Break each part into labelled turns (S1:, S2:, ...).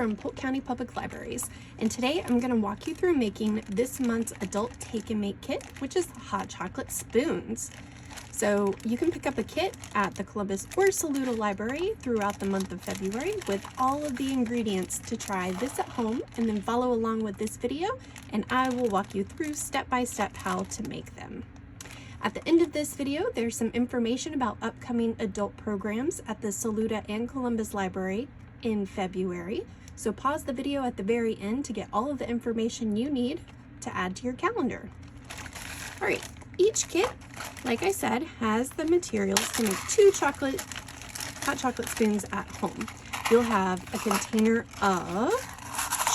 S1: from Polk County Public Libraries, and today I'm going to walk you through making this month's adult take and make kit, which is the hot chocolate spoons. So you can pick up a kit at the Columbus or Saluda Library throughout the month of February with all of the ingredients to try this at home, and then follow along with this video and I will walk you through step by step how to make them. At the end of this video, there's some information about upcoming adult programs at the Saluda and Columbus Library in February. So pause the video at the very end to get all of the information you need to add to your calendar. All right, each kit, like I said, has the materials to make two hot chocolate spoons at home. You'll have a container of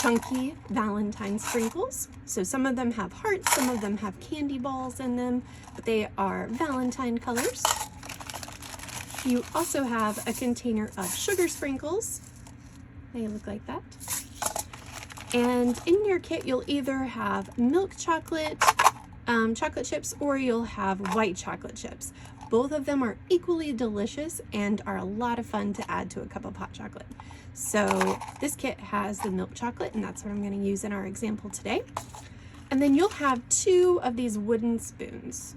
S1: chunky Valentine sprinkles. So some of them have hearts, some of them have candy balls in them, but they are Valentine colors. You also have a container of sugar sprinkles. They look like that. And in your kit, you'll either have milk chocolate, chocolate chips, or you'll have white chocolate chips. Both of them are equally delicious and are a lot of fun to add to a cup of hot chocolate. So this kit has the milk chocolate, and that's what I'm going to use in our example today. And then you'll have two of these wooden spoons.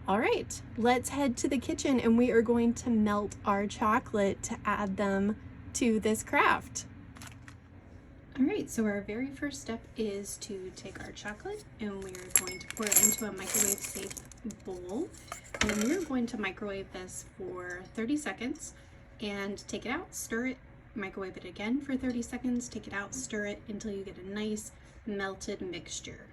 S1: All right, let's head to the kitchen and we are going to melt our chocolate to add them to this craft. All right, so our very first step is to take our chocolate and we are going to pour it into a microwave safe bowl. And we're going to microwave this for 30 seconds and take it out, stir it, microwave it again for 30 seconds, take it out, stir it until you get a nice melted mixture.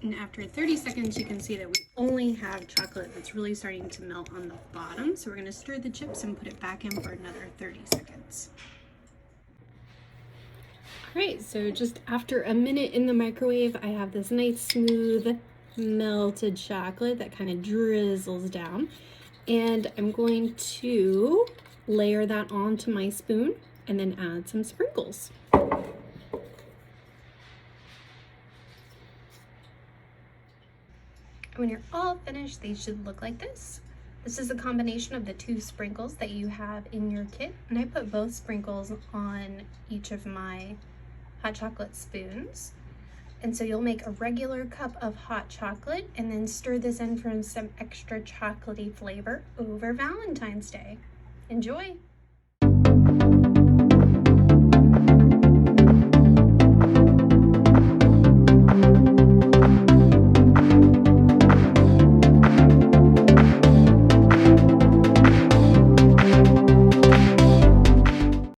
S1: And after 30 seconds, you can see that we only have chocolate that's really starting to melt on the bottom. So we're going to stir the chips and put it back in for another 30 seconds. All right, so just after a minute in the microwave, I have this nice smooth melted chocolate that kind of drizzles down. And I'm going to layer that onto my spoon and then add some sprinkles. When you're all finished, they should look like this. This is a combination of the two sprinkles that you have in your kit, and I put both sprinkles on each of my hot chocolate spoons. And so you'll make a regular cup of hot chocolate and then stir this in for some extra chocolatey flavor over Valentine's Day. Enjoy!